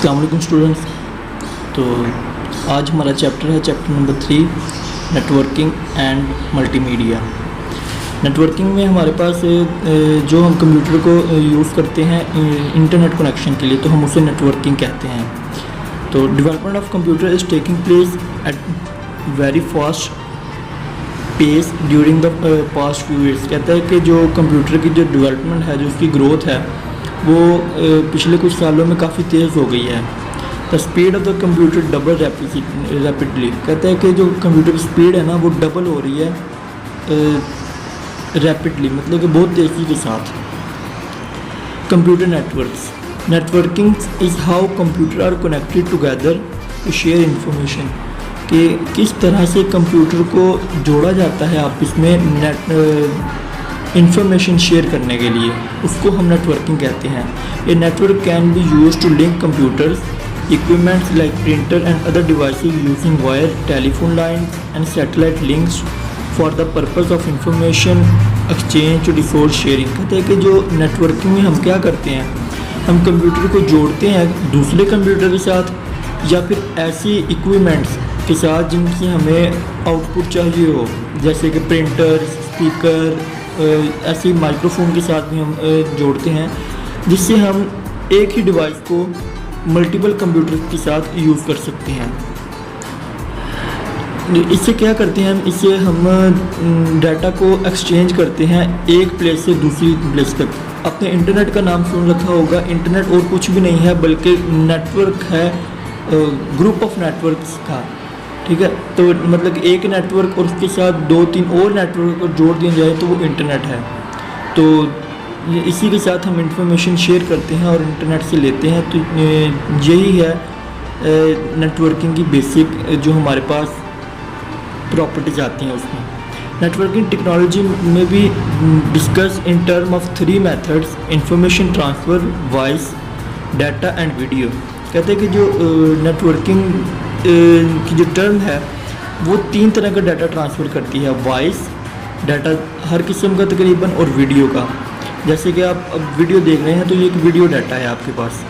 अस्सलाम वालेकुम स्टूडेंट्स। तो आज हमारा चैप्टर है chapter number 3 networking and multimedia. Networking में हमारे पास जो हम कंप्यूटर को यूज़ करते हैं इंटरनेट कनेक्शन के लिए, तो हम उसे नेटवर्किंग कहते हैं। तो development of computer is taking place at very fast pace during the past few years. कहता है कि जो कंप्यूटर की जो डेवलपमेंट है, जो उसकी ग्रोथ है, वो पिछले कुछ सालों में काफ़ी तेज़ हो गई है। The speed of the computer double rapidly. कहता है कि जो कंप्यूटर की स्पीड है ना, वो डबल हो रही है रैपिडली, मतलब कि बहुत तेज़ी के साथ। Computer networking is how computer are connected together to share information. कि किस तरह से कंप्यूटर को जोड़ा जाता है आपस में इंफॉर्मेशन शेयर करने के लिए, उसको हम नेटवर्किंग कहते हैं। A network can be use to link computers equipments like printer and other devices using wire, telephone lines and satellite links for the purpose of information exchange to resource sharing. कहते हैं कि जो networking में हम क्या करते हैं, हम कंप्यूटर को जोड़ते हैं दूसरे कंप्यूटर के साथ या फिर ऐसी इक्विपमेंट्स के साथ जिनकी हमें आउटपुट चाहिए हो, जैसे कि प्रिंटर, स्पीकर, ऐसे माइक्रोफोन के साथ भी हम जोड़ते हैं, जिससे हम एक ही डिवाइस को मल्टीपल कंप्यूटर के साथ यूज़ कर सकते हैं। इससे क्या करते हैं इससे हम डाटा को एक्सचेंज करते हैं एक प्लेस से दूसरी प्लेस तक। आपने इंटरनेट का नाम सुन रखा होगा। इंटरनेट और कुछ भी नहीं है बल्कि नेटवर्क है, ग्रुप ऑफ नेटवर्क्स का। ठीक है, तो मतलब एक नेटवर्क और उसके साथ 2-3 और नेटवर्क को जोड़ दिया जाए तो वो इंटरनेट है। तो इसी के साथ हम इंफॉर्मेशन शेयर करते हैं और इंटरनेट से लेते हैं। तो यही है नेटवर्किंग की बेसिक जो हमारे पास प्रॉपर्टीज आती हैं उसमें। नेटवर्किंग टेक्नोलॉजी में भी discuss in term of 3 methods: information transfer, voice, data and video. कहते हैं कि जो नेटवर्किंग की जो टर्म है वो 3 तरह का डाटा ट्रांसफ़र करती है। वॉइस डाटा हर किस्म का तकरीबन, और वीडियो का। जैसे कि आप अब वीडियो देख रहे हैं तो ये एक वीडियो डाटा है आपके पास।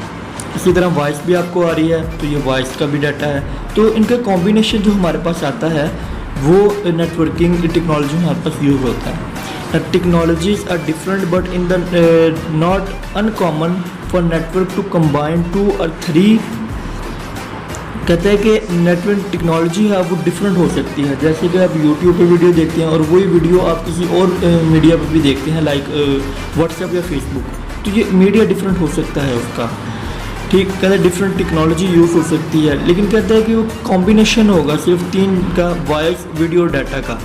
इसी तरह वॉइस भी आपको आ रही है तो ये वॉइस का भी डाटा है। तो इनका कॉम्बिनेशन जो हमारे पास आता है वो नेटवर्किंग टेक्नोलॉजी में हमारे पास यूज़ होता है। Technologies are different but in the not uncommon for network to combine 2 or 3। कहते हैं कि नेटवर्क टेक्नोलॉजी है वो डिफरेंट हो सकती है। जैसे कि आप यूट्यूब पे वीडियो देखते हैं और वही वीडियो आप किसी और मीडिया पर भी देखते हैं, लाइक व्हाट्सएप या फेसबुक, तो ये मीडिया डिफरेंट हो सकता है उसका। ठीक, कहते हैं डिफरेंट टेक्नोलॉजी यूज़ हो सकती है, लेकिन कहता है कि वो कॉम्बिनेशन होगा सिर्फ 3 का, वॉइस, वीडियो, डाटा का।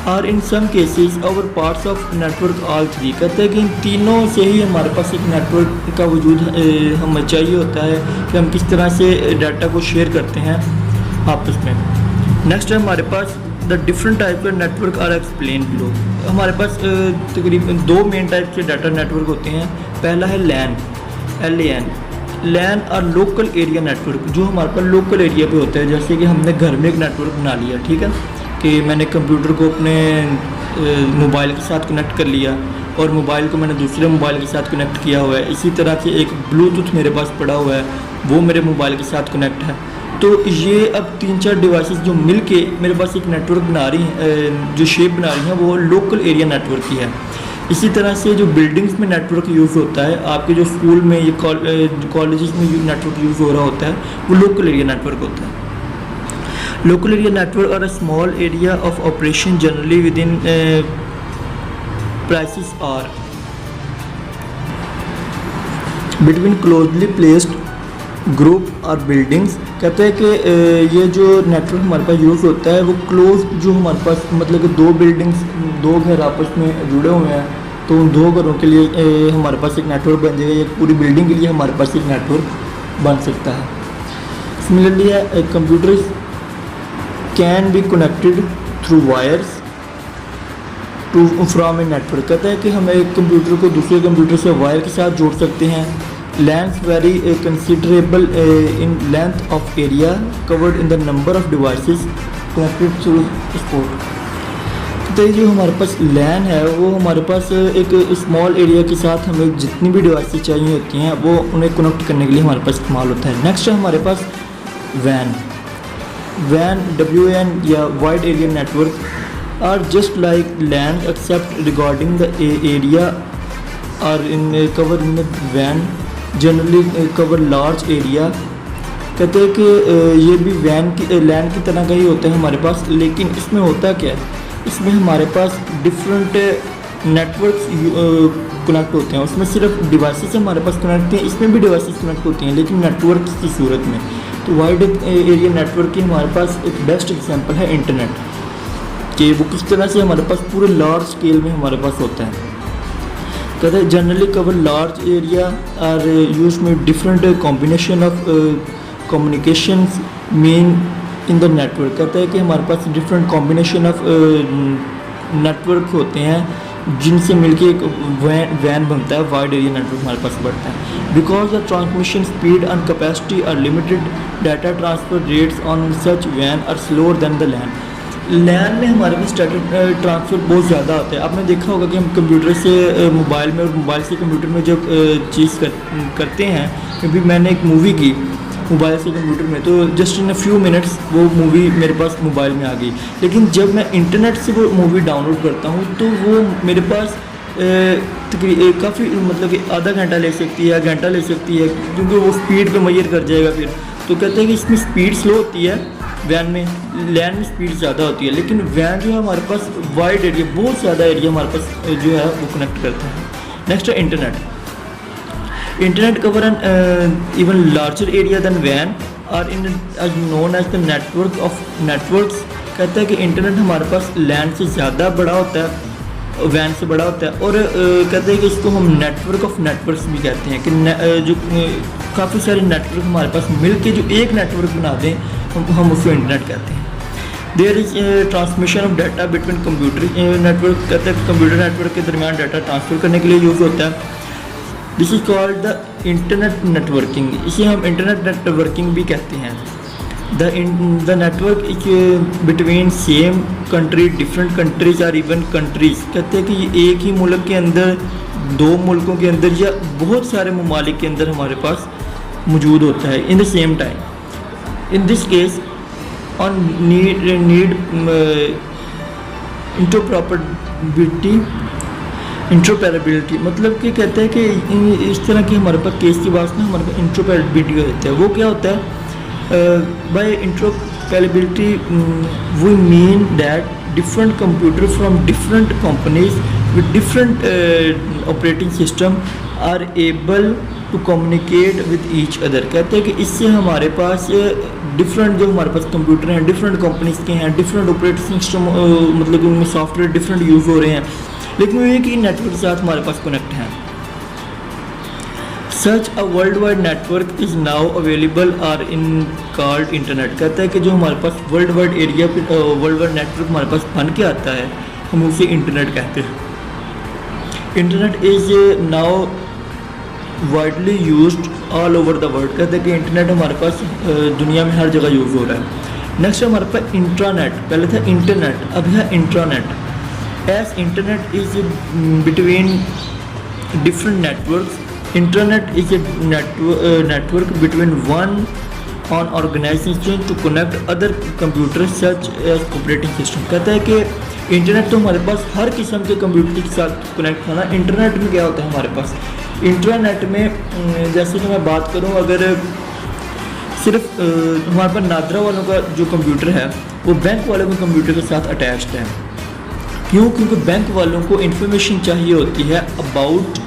और in some cases our parts of network all 3। कहते हैं कि इन तीनों से ही हमारे पास एक नेटवर्क का वजूद हमें चाहिए होता है कि हम किस तरह से डाटा को शेयर करते हैं आपस में। नेक्स्ट है हमारे पास द डिफरेंट टाइप के नेटवर्क आर एक्सप्लेन बिलो। हमारे पास तकरीबन 2 मेन टाइप के डाटा नेटवर्क होते हैं। पहला है लैन, LAN। लैन और लोकल एरिया नेटवर्क, जो हमारे पास लोकल एरिया पे होता है। जैसे कि हमने घर में एक नेटवर्क बना लिया, ठीक है, कि मैंने कंप्यूटर को अपने मोबाइल के साथ कनेक्ट कर लिया और मोबाइल को मैंने दूसरे मोबाइल के साथ कनेक्ट किया हुआ है। इसी तरह से एक ब्लूटूथ मेरे पास पड़ा हुआ है, वो मेरे मोबाइल के साथ कनेक्ट है। तो ये अब 3-4 डिवाइसेस जो मिलके मेरे पास एक नेटवर्क बना रही हैं, जो शेप बना रही हैं, वो लोकल एरिया नेटवर्क की है। इसी तरह से जो बिल्डिंग्स में नेटवर्क यूज़ होता है, आपके जो स्कूल में, ये कॉलेजेस में नेटवर्क यूज़ हो रहा होता है, वो लोकल एरिया नेटवर्क होता है। Local area network are a small area of operation generally within premises or between closely placed group or buildings। कहते हैं कि ये जो नेटवर्क हमारे पास यूज़ होता है वो क्लोज, जो हमारे पास मतलब कि 2 बिल्डिंग्स, 2 घर आपस में जुड़े हुए हैं, तो उन 2 घरों के लिए हमारे पास एक नेटवर्क बन जाएगा। एक पूरी बिल्डिंग के लिए हमारे पास एक नेटवर्क बन सकता है। सिमिलरली है computer can be connected through wires to from a network. कहता है कि हम एक कंप्यूटर को दूसरे कंप्यूटर से वायर के साथ जोड़ सकते हैं। Lens very considerable in length of area covered in the number of devices connected through sport. कहते कहते हैं जो हमारे पास लैन है वो हमारे पास एक स्मॉल एरिया के साथ हमें जितनी भी डिवाइसेस चाहिए होती हैं वो उन्हें कनेक्ट करने के लिए हमारे पास इस्तेमाल होता है। नेक्स्ट है हमारे पास वैन WAN या wide area network are just like LAN except regarding the area are in cover in वैन जनरली कवर लार्ज एरिया। कहते हैं कि ये भी लैन की तरह का ही होता है हमारे पास, लेकिन इसमें होता क्या है, इसमें हमारे पास डिफरेंट नेटवर्क्स कनेक्ट होते हैं। उसमें सिर्फ डिवाइसेस हमारे पास कनेक्ट हैं, इसमें भी डिवाइसेस कनेक्ट होती हैं लेकिन नेटवर्क्स की सूरत में। तो वाइड एरिया नेटवर्क की हमारे पास एक बेस्ट एग्जांपल है इंटरनेट कि वो किस तरह से हमारे पास पूरे लार्ज स्केल में हमारे पास होता है। कहते हैं generally cover large area are use में different combination of communications mean in the network. कहता है कि हमारे पास डिफरेंट कॉम्बिनेशन ऑफ नेटवर्क होते हैं जिनसे मिलके एक वैन बनता है, वाइड एरिया नेटवर्क हमारे पास बढ़ता है। Because the transmission speed and capacity are limited, data transfer rates on such वैन are slower than the LAN. LAN में हमारे पास डाटा ट्रांसफ़र बहुत ज़्यादा होता है। आपने देखा होगा कि हम कंप्यूटर से मोबाइल में और मोबाइल से कंप्यूटर में जब चीज़ करते हैं, क्योंकि मैंने एक मूवी की मोबाइल से कंप्यूटर में, तो just in a few minutes वो मूवी मेरे पास मोबाइल में आ गई। लेकिन जब मैं इंटरनेट से वो मूवी डाउनलोड करता हूँ तो वो मेरे पास काफ़ी मतलब कि आधा घंटा ले सकती है, घंटा ले सकती है, क्योंकि वो स्पीड पे मेजर कर जाएगा फिर। तो कहते हैं कि इसमें स्पीड स्लो होती है वैन में, लैन में स्पीड ज़्यादा होती है। लेकिन वैन जो है हमारे पास वाइड एरिया, बहुत ज़्यादा एरिया हमारे पास जो है वो कनेक्ट करता है। नेक्स्ट है internet cover an even larger area than वैन are in as known as the network of networks. कहता है कि इंटरनेट हमारे पास लैन से ज़्यादा बड़ा होता है, वैन से बड़ा होता है, और कहते हैं कि इसको हम नेटवर्क ऑफ नेटवर्क्स भी कहते हैं कि जो काफ़ी सारे नेटवर्क हमारे पास मिल के जो एक नेटवर्क बना दें हम उसको इंटरनेट कहते हैं। There is transmission of data between computer network. कहते हैं कंप्यूटर नेटवर्क के दरमियान डाटा ट्रांसफ़र करने के लिए यूज़ होता है। This is called the internet networking, इसे हम इंटरनेट नेटवर्किंग भी कहते हैं। The network is between same country, different countries और इवन कंट्रीज़। कहते हैं कि ये एक ही मुल्क के अंदर, दो मुल्कों के अंदर या बहुत सारे ममालिक के अंदर हमारे पास मौजूद होता है in the same time. In this case on need interoperability, मतलब कि कहते हैं कि इस तरह की हमारे पास केस की बात में हमारे पास इंटरऑपरेबिलिटी होता है। वो क्या होता है? By interoperability we mean that different computer from different companies with different operating system are able to communicate with each other। कहते हैं कि इससे हमारे पास डिफरेंट जो हमारे पास कंप्यूटर हैं, डिफरेंट कंपनीज के हैं, डिफरेंट ऑपरेटिंग सिस्टम मतलब उनमें सॉफ्टवेयर डिफरेंट यूज़ हो रहे हैं, लेकिन वो एक ही नेटवर्क के साथ हमारे पास कनेक्ट हैं। Such a world wide network is now available are in called internet. कहता है कि जो हमारे पास world wide area world wide network हमारे पास बन के आता है हम उसे इंटरनेट कहते हैं। Internet is now widely used all over the world. कहते हैं कि इंटरनेट हमारे पास दुनिया में हर जगह यूज़ हो रहा है। नेक्स्ट हमारे पास इंट्रानेट, पहले था इंटरनेट, अब है intranet. As internet is between different networks. Internet is a network between one on organization to connect other computers such as operating system। कहता है कि इंटरनेट तो हमारे पास हर किस्म के कंप्यूटर के साथ कनेक्ट होना। इंटरनेट में क्या होता है हमारे पास? इंटरनेट में जैसे कि मैं बात करूं, अगर सिर्फ हमारे पास नादरा वालों का जो कंप्यूटर है वो बैंक वालों के कंप्यूटर के साथ अटैच्ड है। क्यों? क्योंकि बैंक वालों को इन्फॉर्मेशन चाहिए होती है अबाउट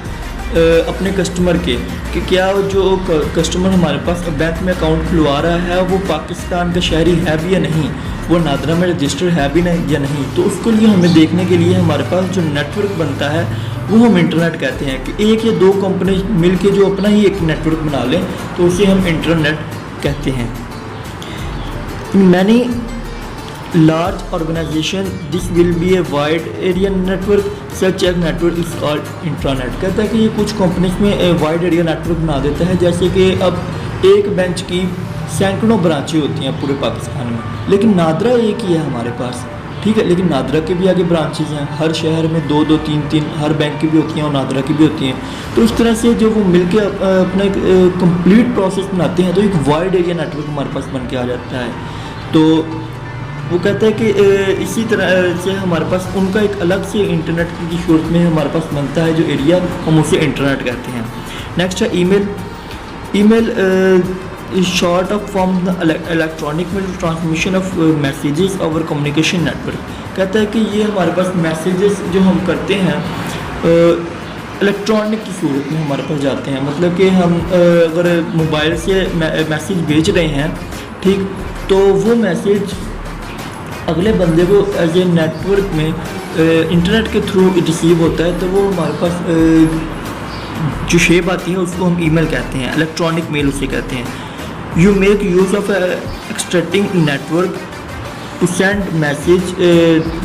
अपने कस्टमर के कि क्या जो कस्टमर हमारे पास बैंक में अकाउंट खुलवा रहा है वो पाकिस्तान का शहरी है भी या नहीं, वो नादरा में रजिस्टर है भी नहीं या नहीं। तो उसके लिए हमें देखने के लिए हमारे पास जो नेटवर्क बनता है वो हम इंटरनेट कहते हैं कि एक या दो कंपनी मिल के जो अपना ही एक नेटवर्क बना लें तो उसे हम इंटरनेट कहते हैं। Many large organization this will be a wide area network such as network is called intranet। कहता है कि ये कुछ कंपनीज में वाइड एरिया नेटवर्क बना देता है। जैसे कि अब एक बेंच की सैकड़ों ब्रांचें होती हैं पूरे पाकिस्तान में, लेकिन नादरा एक ही है हमारे पास, ठीक है। लेकिन नादरा के भी आगे ब्रांचेज हैं, हर शहर में 2-2 3-3 हर बैंक की भी होती हैं और नादरा की भी होती हैं। तो इस तरह से जो वो मिल के अपना एक कंप्लीट प्रोसेस बनाते हैं, तो एक वाइड एरिया नेटवर्क हमारे पास बन के आ जाता है। तो वो कहता है कि इसी तरह से हमारे पास उनका एक अलग से इंटरनेट की सूरत में हमारे पास बनता है जो एरिया, हम उसे इंटरनेट कहते हैं। नेक्स्ट है email. Email is short of form the electronic mail transmission of messages over communication network. कहता है कि ये हमारे पास मैसेजेस जो हम करते हैं इलेक्ट्रॉनिक की सूरत में हमारे पास जाते हैं। मतलब कि हम अगर मोबाइल से मैसेज भेज रहे हैं, ठीक, तो वो मैसेज अगले बंदे को एज ए नेटवर्क में इंटरनेट के थ्रू रिसीव होता है। तो वो हमारे पास जो शेप आती है उसको हम ईमेल कहते हैं, इलेक्ट्रॉनिक मेल उसे कहते हैं। You make use of extracting network to send message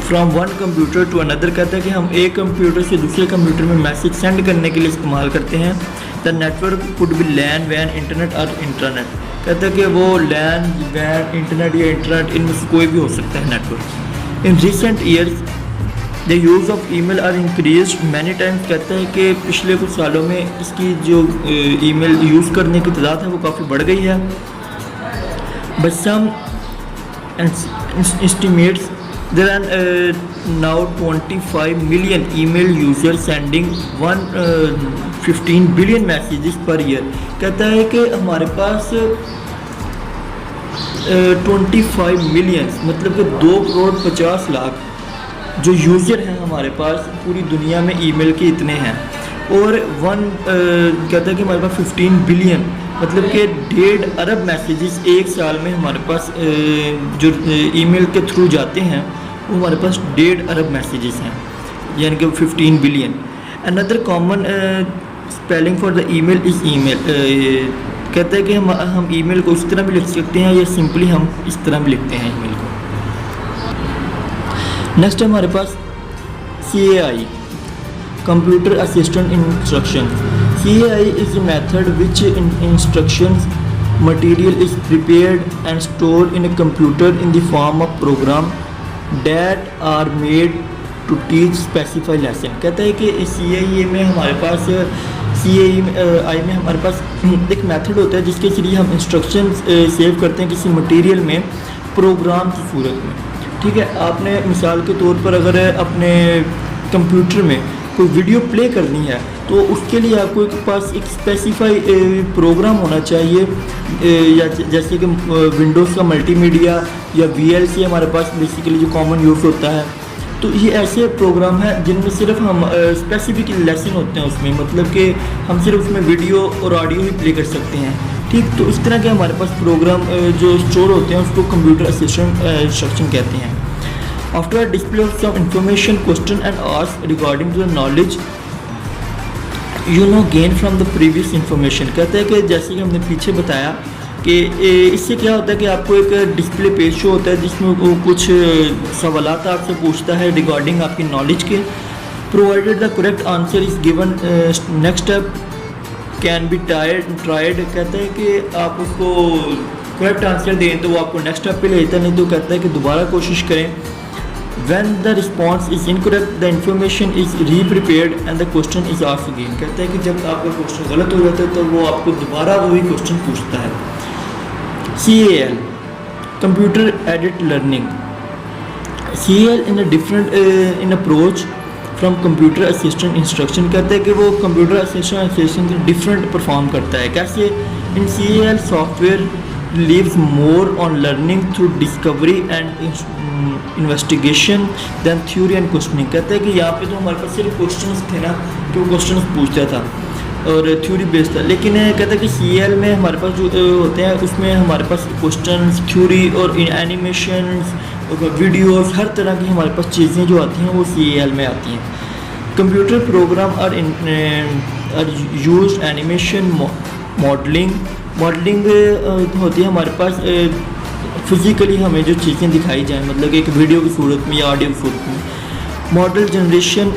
from one computer to another. कहता है कि हम एक कंप्यूटर से दूसरे कंप्यूटर में मैसेज सेंड करने के लिए इस्तेमाल करते हैं। The network could be LAN वैन इंटरनेट और इंटरनेट। कहता है कि वो लैन वैन इंटरनेट या इंटरनेट इनमें से कोई भी हो सकता है network. In recent years the use of email are increase many times. कहता है कि पिछले कुछ सालों में इसकी जो ईमेल यूज़ करने की तादाद है वो काफ़ी बढ़ गई है। But some estimates there are now 25 million email users sending 15 billion messages per year। कहता है कि हमारे पास 25 मिलियन मतलब कि 2,50,00,000 जो यूज़र हैं हमारे पास पूरी दुनिया में ईमेल के इतने हैं। और कहता है कि हमारे पास 15 बिलियन मतलब कि 1.5 अरब मैसेजेस एक साल में हमारे पास जो ईमेल के थ्रू जाते हैं वो हमारे पास 1.5 अरब मैसेजेस हैं, यानी कि 15 billion. Another common spelling for the email is email. कहता है कि हम ईमेल को इस तरह भी लिख सकते हैं या सिंपली हम इस तरह भी लिखते हैं ईमेल को। नेक्स्ट है हमारे पास CAI, computer assistant instruction. CAI is a method which instructions material is prepared and stored in a computer in the form of program that are made to teach specified lesson। कहता है कि CAI में हमारे पास CAI में हमारे पास एक method होता है जिसके जरिए हम इंस्ट्रक्शन सेव करते हैं किसी मटेरियल में प्रोग्राम की सूरत में। ठीक है, आपने मिसाल के तौर पर अगर अपने कंप्यूटर में कोई वीडियो प्ले करनी है तो उसके लिए आपको एक पास एक स्पेसिफाई प्रोग्राम होना चाहिए, या जैसे कि विंडोज़ का मल्टीमीडिया या VLC हमारे पास बेसिकली जो कॉमन यूज़ होता है। तो ये ऐसे प्रोग्राम हैं जिनमें सिर्फ हम स्पेसिफिक लेसन होते हैं उसमें, मतलब कि हम सिर्फ उसमें वीडियो और ऑडियो ही प्ले कर सकते हैं। ठीक, तो इस तरह के हमारे पास प्रोग्राम जो स्टोर होते हैं उसको कंप्यूटर असिस्टेंट इंस्ट्रक्शन कहते हैं। After display of some information question and ask regarding to the knowledge you know gain from the previous information. कहते हैं कि जैसे कि हमने पीछे बताया कि इससे क्या होता है कि आपको एक डिस्प्ले पेज शो होता है जिसमें वो कुछ सवालात आपसे पूछता है रिगार्डिंग आपकी नॉलेज के। Provided the correct answer is given next step can be tried. कहते हैं कि आप उसको करेक्ट आंसर दें तो वो आपको नेक्स्ट स्टेप पे ले जाता है, नहीं तो कहता है कि दोबारा कोशिश करें। When the response is incorrect, the information is re-prepared and the question is asked again। कहता है कि जब आपका क्वेश्चन गलत हो जाता है तो वो आपको दोबारा वही क्वेश्चन पूछता है। CAL, computer aided learning. CAL in a different in approach from computer assistant instruction। कहते हैं कि वो कंप्यूटर असिस्टेंट से डिफरेंट परफॉर्म करता है। कैसे? in CAL software lives more on learning through discovery and investigation than theory and questioning। कहते हैं कि यहाँ पे तो हमारे पास सिर्फ क्वेश्चंस थे ना, कि वो क्वेश्चंस पूछता था और थ्योरी बेस्ड था। लेकिन कहता है कि CAL में हमारे पास जो होते हैं उसमें हमारे पास क्वेश्चंस, थ्योरी और एनिमेशंस और वीडियोस, हर तरह की हमारे पास चीज़ें जो आती हैं वो CAL में आती हैं। Computer program are used animation modelling होती है हमारे पास फिज़िकली हमें जो चीज़ें दिखाई जाएँ, मतलब एक वीडियो की सूरत में या ऑडियो की सूरत में। Model generation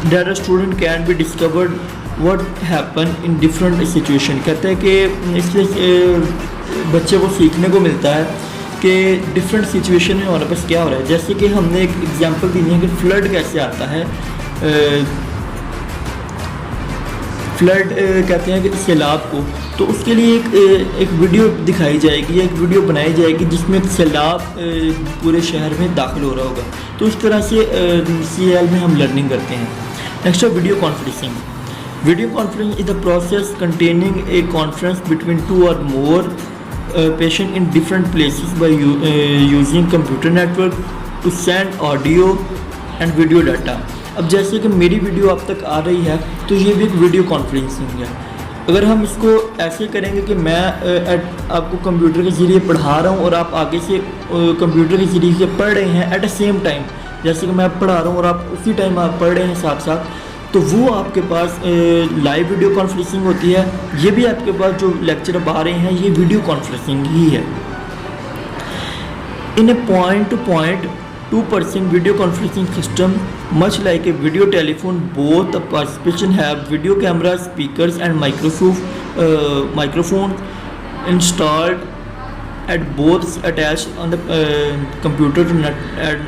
that a student can be discovered what happen in different situation. कहते हैं कि इसलिए बच्चे को सीखने को मिलता है कि डिफरेंट सिचुएशन में हमारे पास क्या हो रहा है। जैसे कि हमने एक एग्जांपल दी है कि फ्लड कैसे आता है। फ्लड कहते हैं कि सैलाब को, तो उसके लिए एक वीडियो दिखाई जाएगी, एक वीडियो बनाई जाएगी जिसमें सैलाब पूरे शहर में दाखिल हो रहा होगा। तो इस तरह से CAL में हम लर्निंग करते हैं। नेक्स्ट है video conferencing. Video conference is the process containing A conference between 2 और मोर patient in different places by using computer network to send audio and video data। अब जैसे कि मेरी वीडियो आप तक आ रही है तो ये भी एक वीडियो कॉन्फ्रेंसिंग है। अगर हम इसको ऐसे करेंगे कि मैं आपको कंप्यूटर के ज़रिए पढ़ा रहा हूँ और आप आगे से कंप्यूटर के ज़रिए से पढ़ रहे हैं एट द सेम टाइम, जैसे कि मैं पढ़ा रहा हूँ और आप उसी टाइम आप पढ़ रहे हैं साथ साथ, तो वो आपके पास लाइव वीडियो कॉन्फ्रेंसिंग होती है। ये भी आपके पास जो लेक्चर अब आ रहे हैं ये वीडियो कॉन्फ्रेंसिंग ही है। In a point to point 2% video conferencing system much like a video telephone both the participation have video camera speakers and microphone installed at both attach on the computer to net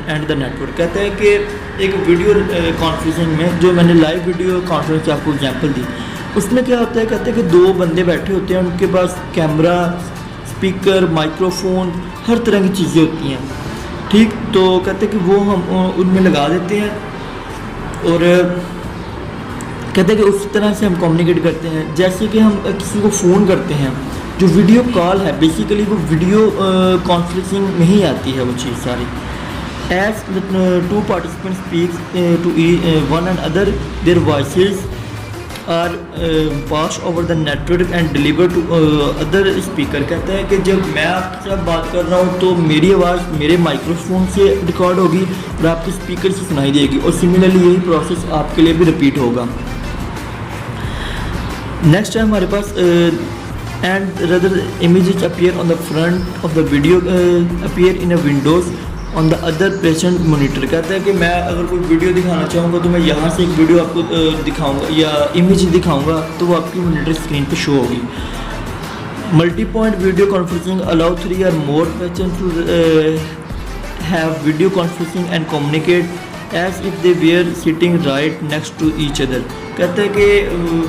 and the network. कहते हैं कि एक video conferencing में जो मैंने live video conference की आपको example दी, उसमें क्या होता है, कहते हैं कि 2 बंदे बैठे होते हैं, उनके पास कैमरा, स्पीकर, माइक्रोफोन, हर तरह की चीज़ें होती हैं। ठीक, तो कहते हैं कि वो हम उनमें लगा देते हैं और कहते हैं कि उस तरह से हम कम्युनिकेट करते हैं। जैसे कि हम किसी को फ़ोन करते हैं, जो वीडियो कॉल है बेसिकली वो वीडियो कॉन्फ्रेंसिंग में ही आती है वो चीज़ सारी। As the 2 participant speaks to one and other their voices are pass over the network and deliver to other speaker. कहते हैं कि जब मैं आपके साथ बात कर रहा हूँ तो मेरी आवाज़ मेरे माइक्रोफोन से रिकॉर्ड होगी और आपके स्पीकर से सुनाई देगी, और सिमिलरली यही प्रोसेस आपके लिए भी रिपीट होगा। नेक्स्ट है हमारे पास and rather images appear on the front of the video appear in a windows on the other patient monitor। कहते हैं कि मैं अगर कोई वीडियो दिखाना चाहूँगा तो मैं यहाँ से एक वीडियो आपको दिखाऊंगा या इमेज दिखाऊंगा तो वो आपकी मॉनिटर स्क्रीन पे शो होगी। Multi point video conferencing allow 3 or more patients to have video conferencing and communicate as if they were sitting right next to each other। कहते हैं कि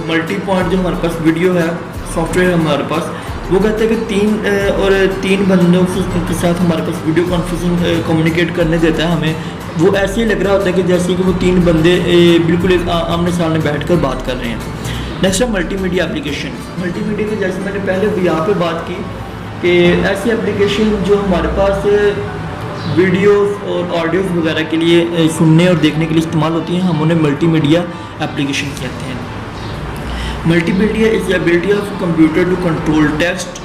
मल्टी पॉइंट जो हमारे पास वीडियो है सॉफ्टवेयर हमारे पास, वो कहते हैं कि 3 बंदों के साथ हमारे पास वीडियो कॉन्फ्रेंसिंग कम्युनिकेट करने देता है हमें। वो ऐसे ही लग रहा होता है कि जैसे कि वो 3 बंदे बिल्कुल एक आमने सामने बैठकर बात कर रहे हैं। नेक्स्ट है मल्टीमीडिया एप्लीकेशन। मल्टीमीडिया की जैसे मैंने पहले यहाँ पे बात की कि ऐसी एप्लीकेशन जो हमारे पास वीडियोस और ऑडियोज़ वगैरह के लिए सुनने और देखने के लिए इस्तेमाल होती हैं, हम उन्हें मल्टीमीडिया एप्लीकेशन कहते हैं। Multimedia is the ability of computer to control text,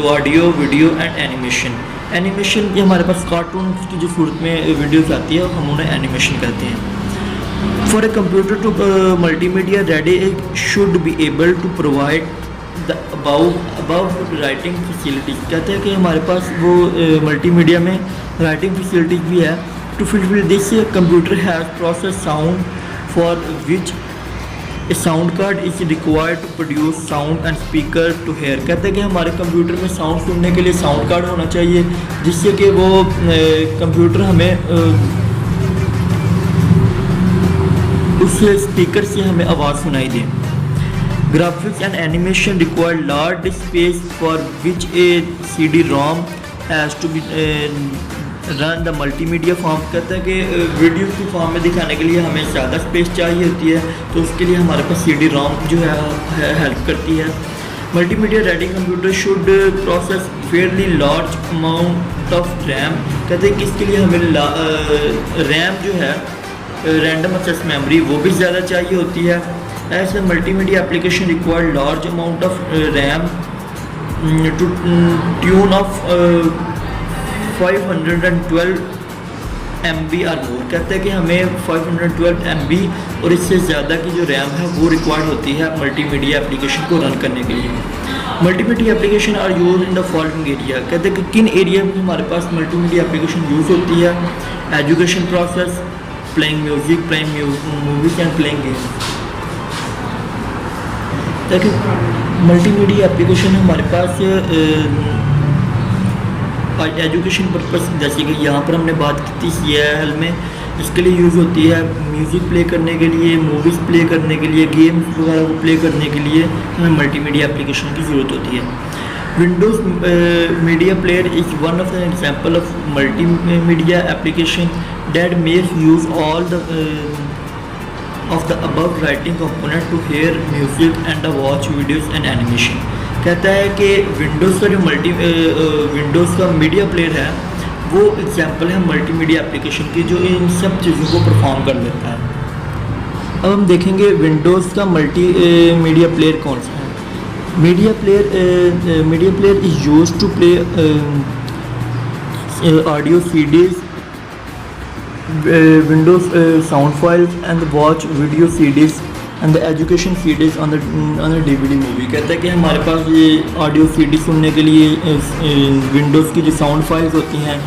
audio, video and animation. Animation ये हमारे पास कार्टून की जो सूरत में वीडियोस आती है हम उन्हें एनिमेशन कहते हैं। For a computer to multimedia ready should be able to provide the about writing facilities. कहते हैं कि हमारे पास वो मल्टीमीडिया में राइटिंग फैसिलिटीज़ भी है। To fulfil this computer has process sound for which a sound card is required to produce sound and speaker to hear. कहते हैं कि हमारे कंप्यूटर में साउंड सुनने के लिए साउंड कार्ड होना चाहिए जिससे कि वो कंप्यूटर हमें उस स्पीकर से हमें आवाज़ सुनाई दे। Graphics and animation require large space for which a CD-ROM has to be run the multimedia form. कहते हैं कि वीडियो की फॉर्म में दिखाने के लिए हमें ज़्यादा स्पेस चाहिए होती है, तो उसके लिए हमारे पास CD-ROM जो है हेल्प करती है। Multimedia ready computer should process fairly large amount of RAM. कहते हैं कि इसके लिए हमें रैम जो है रैंडम एक्सेस मेमोरी वो भी ज़्यादा चाहिए होती है। ऐसे multimedia application require large amount of RAM to tune of 512 MB और मोर। कहते हैं कि हमें 512 MB और इससे ज़्यादा की जो रैम है वो रिक्वायर्ड होती है मल्टीमीडिया एप्लीकेशन को रन करने के लिए। Multimedia application are use in the following area. कहते हैं कि किन एरिया में हमारे पास मल्टीमीडिया एप्लीकेशन यूज़ होती है। Education process, playing music, playing movies and playing games. देखिए मल्टीमीडिया एप्लीकेशन हमारे पास एजुकेशन पर्पस, जैसे कि यहाँ पर हमने बात की थी CIL में, इसके लिए यूज़ होती है म्यूज़िक प्ले करने के लिए, मूवीज़ प्ले करने के लिए, गेम्स वगैरह को प्ले करने के लिए हमें मल्टीमीडिया एप्लीकेशन की ज़रूरत होती है। Windows media player is one of the example of multimedia application that makes use all the of the above writing component to hear music and watch videos and animation। कहता है कि Windows का जो Windows का media player है वो example है multimedia application की, जो इन सब चीज़ों को परफॉर्म कर लेता है। अब हम देखेंगे विंडोज़ का मीडिया प्लेयर कौन सा है। Media player is used to play audio CDs, Windows sound files and watch video CDs and the education CDs on the DVD movie। कहता है कि हमारे पास ये ऑडियो CD सुनने के लिए विंडोज़ की जो साउंड फाइल्स होती हैं,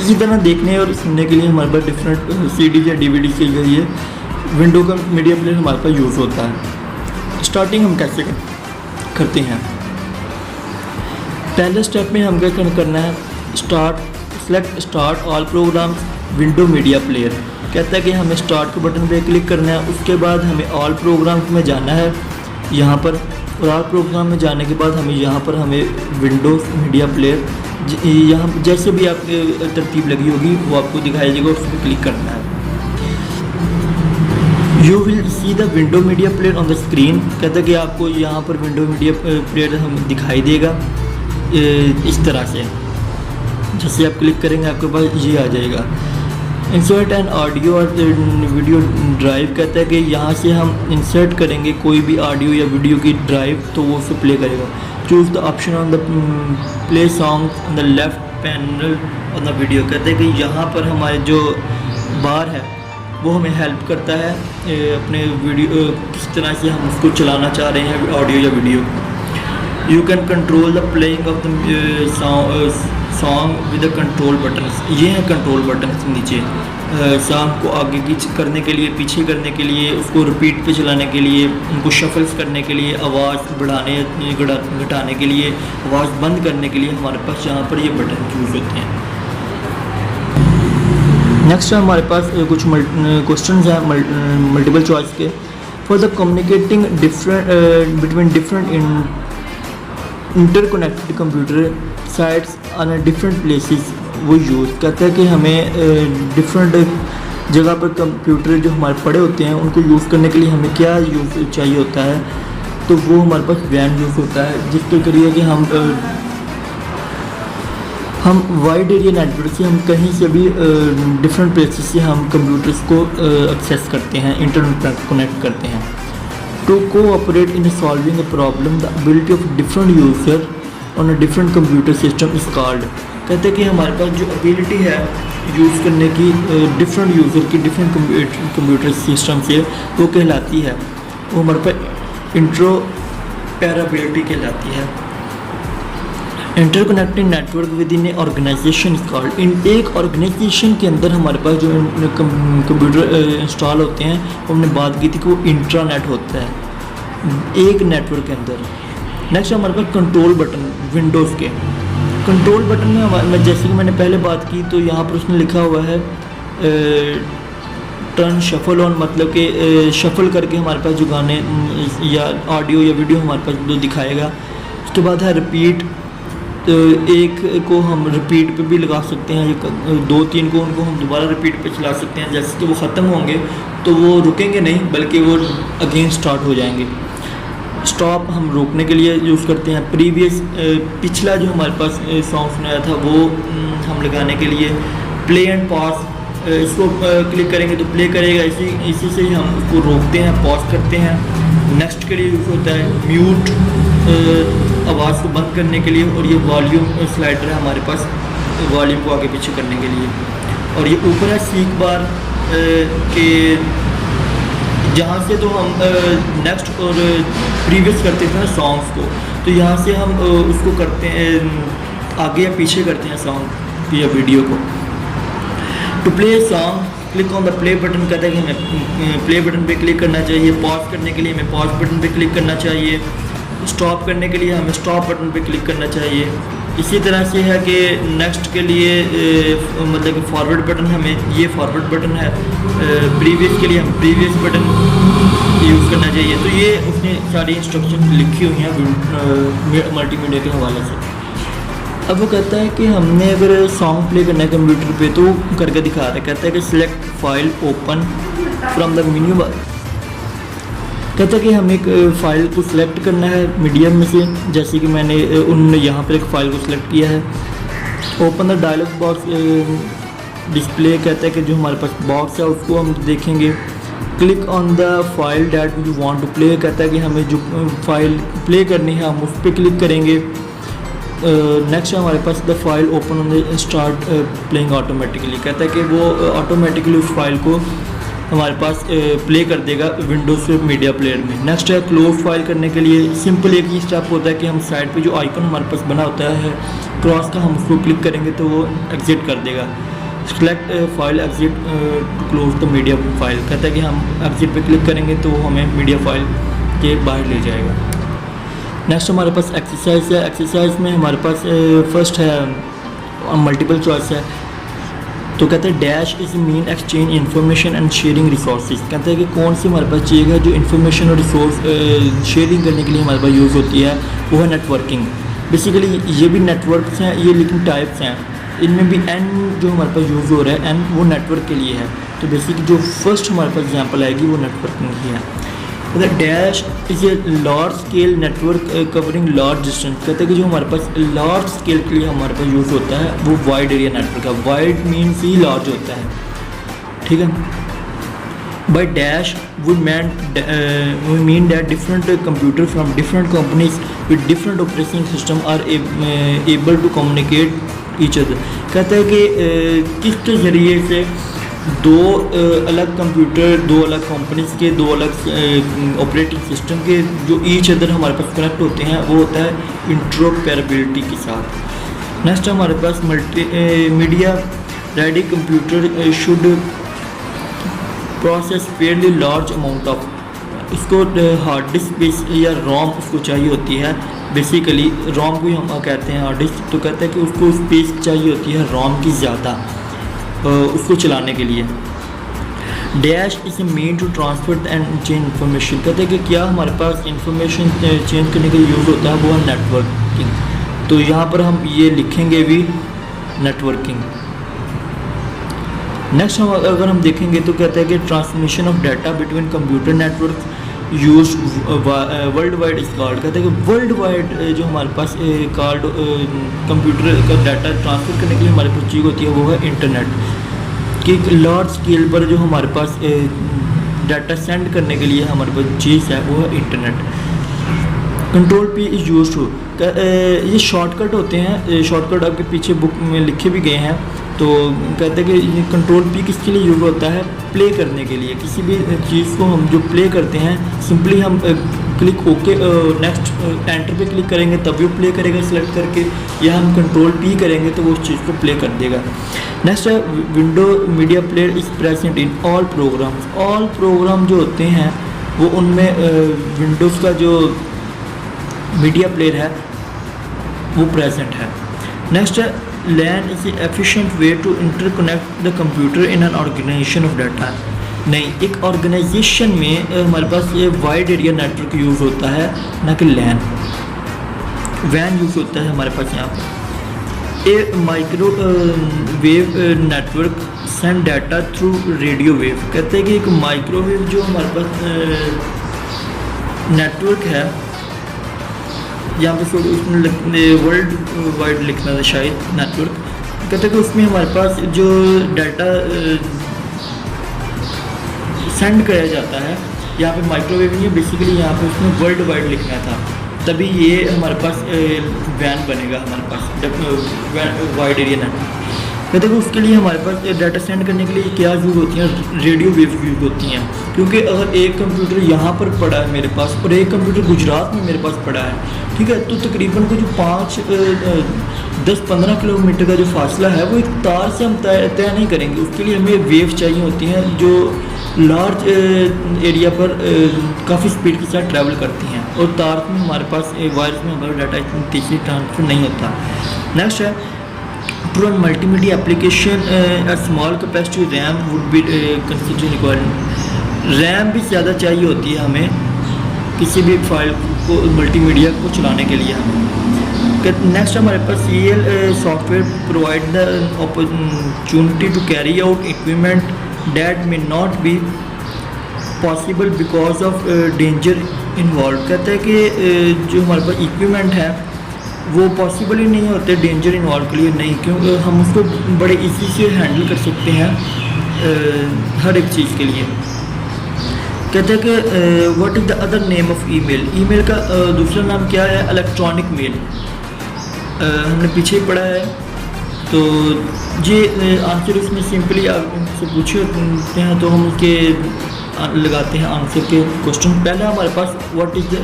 इसी तरह देखने और सुनने के लिए हमारे पास डिफरेंट CDs या DVD के जरिए विंडो का मीडिया प्लेयर हमारे पास यूज़ होता है। स्टार्टिंग हम कैसे करते हैं। पहले स्टेप में हम क्या करना है, select start all programmes window media player. कहता है कि हमें स्टार्ट के बटन पे क्लिक करना है, उसके बाद हमें ऑल प्रोग्राम्स में जाना है यहाँ पर, और ऑल प्रोग्राम में जाने के बाद हमें विंडोज़ मीडिया प्लेयर यहाँ जैसे भी आपकी तरतीब लगी होगी वो आपको दिखाई देगा, उस पर क्लिक करना है। You will see the window media player on the screen. कहता है कि आपको यहाँ पर विंडो मीडिया प्लेयर हम दिखाई देगा इस तरह से, जैसे आप क्लिक करेंगे आपके पास ये आ जाएगा। इंसर्ट एंड ऑडियो और वीडियो ड्राइव। कहता है कि यहाँ से हम इंसर्ट करेंगे कोई भी ऑडियो या वीडियो की ड्राइव तो वो उसे प्ले करेगा। Choose the option on the play song on the left panel on the video. कहते हैं कि यहाँ पर हमारे जो बार है वो हमें हेल्प करता है अपने वीडियो किस तरह से हम उसको चलाना चाह रहे हैं ऑडियो या video. You can control the playing of the song with the control button. ये हैं कंट्रोल बटन नीचे, सॉन्ग को आगे करने के लिए, पीछे करने के लिए, उसको रिपीट पे चलाने के लिए, उनको शफल्स करने के लिए, आवाज़ बढ़ाने घटाने के लिए, आवाज़ बंद करने के लिए हमारे पास यहाँ पर ये बटन यूज़ होते हैं। नेक्स्ट हमारे पास कुछ क्वेश्चन हैं मल्टीपल चॉइस के। For the communicating between different interconnected computer sites on different places वो यूज़। कहता है कि हमें डिफरेंट जगह पर कंप्यूटर जो हमारे पड़े होते हैं उनको यूज़ करने के लिए हमें क्या यूज़ चाहिए होता है, तो वो हमारे पास WAN यूज़ होता है, जिसके करिए कि हम वाइड एरिया नेटवर्क से हम कहीं से भी डिफरेंट प्लेसेस से हम कंप्यूटर्स को एक्सेस करते हैं, इंटरनेट पर कनेक्ट करते हैं। To cooperate in solving a problem the ability of different user on a different computer system is called. कहते हैं कि हमारे पास जो एबिलिटी है यूज़ करने की डिफरेंट यूज़र की डिफरेंट कंप्यूटर सिस्टम से वो कहलाती है, वो हमारे पास इंटरऑपरेबिलिटी कहलाती है। Interconnecting network with in a organization called. इन एक ऑर्गेनाइजेशन के अंदर हमारे पास जो कंप्यूटर इंस्टॉल होते हैं वो हमने बात की थी कि वो इंट्रानेट होता है एक नेटवर्क के अंदर। नेक्स्ट हमारे पास कंट्रोल बटन विंडोज़ के। कंट्रोल बटन में जैसे कि मैंने पहले बात की तो यहाँ पर उसने लिखा हुआ है टर्न शफल ऑन, मतलब कि शफल करके हमारे पास जो गाने या ऑडियो या वीडियो हमारे पास जो दिखाएगा। उसके बाद है रिपीट, तो एक को हम रिपीट पे भी लगा सकते हैं, 2-3 को उनको हम दोबारा रिपीट पे चला सकते हैं। जैसे कि वो ख़त्म होंगे तो वो रुकेंगे नहीं बल्कि वो अगेन स्टार्ट हो जाएंगे। स्टॉप हम रोकने के लिए यूज़ करते हैं। प्रीवियस पिछला जो हमारे पास सॉन्ग सुनाया था वो हम लगाने के लिए। प्ले एंड पॉज, इसको क्लिक करेंगे तो प्ले करेगा, इसी से ही हम उसको रोकते हैं, पॉज करते हैं। नेक्स्ट के लिए यूज़ होता है म्यूट, आवाज़ को बंद करने के लिए, और ये वॉल्यूम स्लाइडर है हमारे पास वॉल्यूम को आगे पीछे करने के लिए। और ये ऊपर है सीक बार के, जहाँ से तो हम नेक्स्ट और प्रीवियस करते थे सॉन्ग्स को, तो यहाँ से हम उसको करते हैं आगे या पीछे करते हैं सॉन्ग या वीडियो को। To play song click on the play button. कहता है कि हमें प्ले बटन पे क्लिक करना चाहिए। पॉज करने के लिए हमें पॉज बटन पे क्लिक करना चाहिए। स्टॉप करने के लिए हमें स्टॉप बटन पे क्लिक करना चाहिए। इसी तरह से है कि नेक्स्ट के लिए मतलब कि फॉरवर्ड बटन, हमें ये फॉरवर्ड बटन है, प्रीवियस के लिए हम प्रीवियस बटन यूज़ करना चाहिए। तो ये उसने सारी इंस्ट्रक्शन लिखी हुई हैं मल्टीमीडिया के हवाले से। अब वो कहता है कि हमने अगर सॉन्ग प्ले करना है कंप्यूटर पे तो करके दिखा रहा है। कहता है कि select file open from the menu bar. कहता है कि हमें एक फ़ाइल को सिलेक्ट करना है मीडियम में से, जैसे कि मैंने उन्होंने यहाँ पर एक फ़ाइल को सिलेक्ट किया है। Open the dialog box display. कहता है कि जो हमारे पास बॉक्स है उसको हम देखेंगे। Click on the file that you want to play. कहता है कि हमें जो फाइल प्ले करनी है हम उस पर क्लिक करेंगे। नेक्स्ट हमारे पास the file open on the start playing automatically. कहता है कि वो ऑटोमेटिकली उस फाइल को हमारे पास प्ले कर देगा विंडोज़ पे मीडिया प्लेयर में। नेक्स्ट है क्लोज फाइल करने के लिए सिंपल एक ही स्टेप होता है कि हम साइड पे जो आइकन हमारे पास बना होता है क्रॉस का, हम उसको क्लिक करेंगे तो वो एग्जिट कर देगा। Select file exit to close the media file. कहता है कि हम एग्जिट पे क्लिक करेंगे तो वो हमें मीडिया फाइल के बाहर ले जाएगा। नेक्स्ट हमारे पास एक्सरसाइज है। एक्सरसाइज में हमारे पास फर्स्ट है मल्टीपल चॉइस है। तो कहते हैं dash is mean exchange information and sharing resources. कहते हैं कि कौन सी हमारे पास चीज़ है जो इन्फॉर्मेशन और रिसोर्स शेयरिंग करने के लिए हमारे पास यूज़ होती है, वो है नेटवर्किंग। बेसिकली ये भी नेटवर्क्स हैं, ये लेकिन टाइप्स हैं। इनमें भी एन जो हमारे पास यूज़ हो रहा है एन वो नेटवर्क के लिए है। तो बेसिकली जो फर्स्ट हमारे पास एग्जाम्पल आएगी वो नेटवर्किंग की है। Dash is a large scale network covering large distance. कहते हैं कि जो हमारे पास लार्ज स्केल के लिए हमारे पास यूज़ होता है वो वाइड एरिया नेटवर्क है। वाइड मीन्स ही लार्ज होता है, ठीक है। By dash we mean that different computer from different companies with different operating system are able to communicate each other. कहता है कि किसके ज़रिए से दो अलग कंप्यूटर, दो अलग कंपनीज के, दो अलग ऑपरेटिंग सिस्टम के जो ईच अदर हमारे पास कनेक्ट होते हैं वो होता है इंट्रोपैरेबिलिटी के साथ। नेक्स्ट हमारे पास multi media ready computer should process fairly large amount of, इसको हार्ड डिस्क स्पेस या रोम उसको चाहिए होती है। बेसिकली रोम को ही हम कहते हैं हार्ड डिस्क। तो कहते हैं कि उसको स्पेस चाहिए होती है रोम की ज़्यादा उसको चलाने के लिए। Dash is mean to transfer and change information. कहते हैं कि क्या हमारे पास इंफॉर्मेशन चेंज करने के लिए यूज़ होता है वो है नेटवर्किंग। तो यहाँ पर हम ये लिखेंगे भी नेटवर्किंग। नेक्स्ट हम अगर हम देखेंगे तो कहते हैं कि transmission of data between computer network use world wide इस कॉल्ड। कहते हैं कि वर्ल्ड वाइड जो हमारे पास कॉल्ड कंप्यूटर का डाटा ट्रांसफ़र करने के लिए हमारे पास चीज़ होती है वो है इंटरनेट कि एक लार्ज स्केल पर जो हमारे पास डाटा सेंड करने के लिए हमारे पास चीज़ है वो है internet. Control P is use to, ये शॉर्टकट होते हैं, शॉर्टकट आपके पीछे बुक में लिखे भी गए हैं। तो कहते हैं कि ये कंट्रोल पी किसके लिए यूज़ होता है, प्ले करने के लिए। किसी भी चीज़ को हम जो प्ले करते हैं सिंपली हम क्लिक ओके नेक्स्ट एंटर पे क्लिक करेंगे तभी वो प्ले करेगा सिलेक्ट करके, या हम कंट्रोल पी करेंगे तो वो उस चीज़ को प्ले कर देगा। नेक्स्ट है window media player is present in all programmes. All programme जो होते हैं वो उनमें विंडोज़ का जो मीडिया प्लेयर है वो प्रेजेंट है। नेक्स्ट है LAN is efficient way to interconnect the computer in an organisation of data. नहीं, एक ऑर्गेनाइजेशन में हमारे पास ये वाइड एरिया नेटवर्क यूज़ होता है ना कि LAN। WAN यूज़ होता है हमारे पास यहाँ पर। A micro wave network send data through radio wave. कहते हैं कि एक माइक्रोवेव जो हमारे पास नेटवर्क है, यहाँ पे उसमें वर्ल्ड वाइड लिखना था शायद नेटवर्क। कहते हैं कि उसमें हमारे पास जो डाटा सेंड किया जाता है, यहाँ पे माइक्रोवेव नहीं है बेसिकली, यहाँ पे उसमें वर्ल्ड वाइड लिखना था तभी ये हमारे पास WAN बनेगा हमारे पास वाइड एरिया नेटवर्क। कहते हैं कि उसके लिए हमारे पास डाटा सेंड करने के लिए क्या यूज़ होती हैं, रेडियो वेव यूज़ होती हैं। क्योंकि अगर एक कंप्यूटर यहाँ पर पड़ा है मेरे पास और एक कंप्यूटर गुजरात में मेरे पास पड़ा है, ठीक है, तो तकरीबन को जो 10-15 किलोमीटर का जो फासला है वो एक तार से हम तय नहीं करेंगे। उसके लिए हमें वेव चाहिए होती हैं जो लार्ज एरिया पर काफ़ी स्पीड के साथ ट्रैवल करती हैं, और तार में हमारे पास वायर्स में हमारा डाटा इतनी तेज़ी ट्रांसफर नहीं होता। नेक्स्ट है to run multimedia application small capacity RAM would be consider required. RAM भी ज़्यादा चाहिए होती है हमें किसी भी फाइल को मल्टीमीडिया को चलाने के लिए हमें। नेक्स्ट हमारे पास CL software provide the opportunity to carry out equipment that may not be possible because of danger involved। कहते हैं कि जो हमारे पास इक्विपमेंट है वो पॉसिबल ही नहीं होते डेंजर इन्वॉल्व के लिए, नहीं, क्योंकि हम उसको बड़े इजी से हैंडल कर सकते हैं हर एक चीज़ के लिए। कहते हैं कि what is the other name of email. Email का दूसरा नाम क्या है? Electronic mail. हमने पीछे ही पढ़ा है, तो ये आंसर इसमें सिंपली आपसे पूछे होते हैं तो हम उसके लगाते हैं आंसर के क्वेश्चन। पहला हमारे पास what is the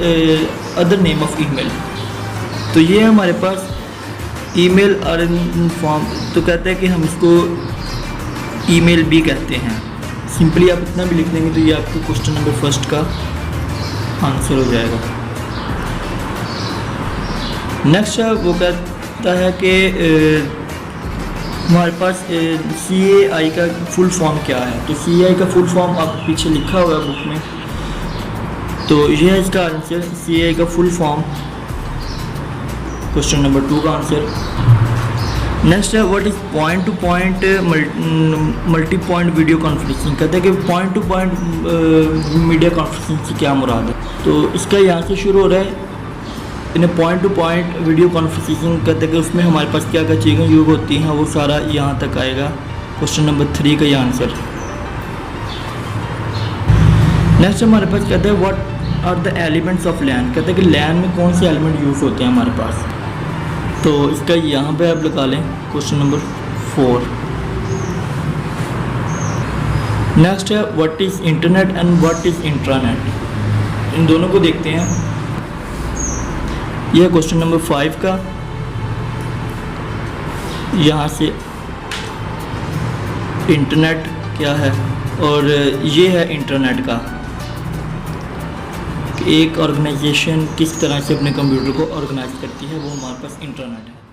other name of email, तो ये हमारे पास ईमेल और फॉर्म, तो कहते हैं कि हम इसको ईमेल भी कहते हैं। सिंपली आप इतना भी लिख देंगे तो ये आपको क्वेश्चन नंबर फर्स्ट का आंसर हो जाएगा। नेक्स्ट है वो कहता है कि हमारे पास CAI का फुल फॉर्म क्या है। तो CAI का फुल फॉर्म आपको पीछे लिखा हुआ है बुक में, तो ये है इसका आंसर। CAI का फुल फॉर्म क्वेश्चन नंबर 2 का आंसर। नेक्स्ट है what is point to point multi point video conferencing. कहते हैं कि point to point media conferencing से क्या मुराद है। तो इसका यहाँ से शुरू हो रहा है, इन्हें point to point video conferencing कहते हैं कि उसमें हमारे पास क्या क्या चीज़ें यूज होती हैं वो सारा यहाँ तक आएगा। क्वेश्चन नंबर 3 का ये आंसर। नेक्स्ट हमारे पास कहते हैं what are the elements of LAN. कहते हैं कि लैन में कौन से एलिमेंट यूज़ होते हैं हमारे पास, तो इसका यहाँ पे आप लगा लें क्वेश्चन नंबर 4। नेक्स्ट है what is internet and what is intranet. इन दोनों को देखते हैं। यह क्वेश्चन नंबर 5 का, यहाँ से इंटरनेट क्या है और ये है इंटरनेट का, एक ऑर्गेनाइजेशन किस तरह से अपने कंप्यूटर को ऑर्गेनाइज करती है, वो हमारे पास इंटरनेट है।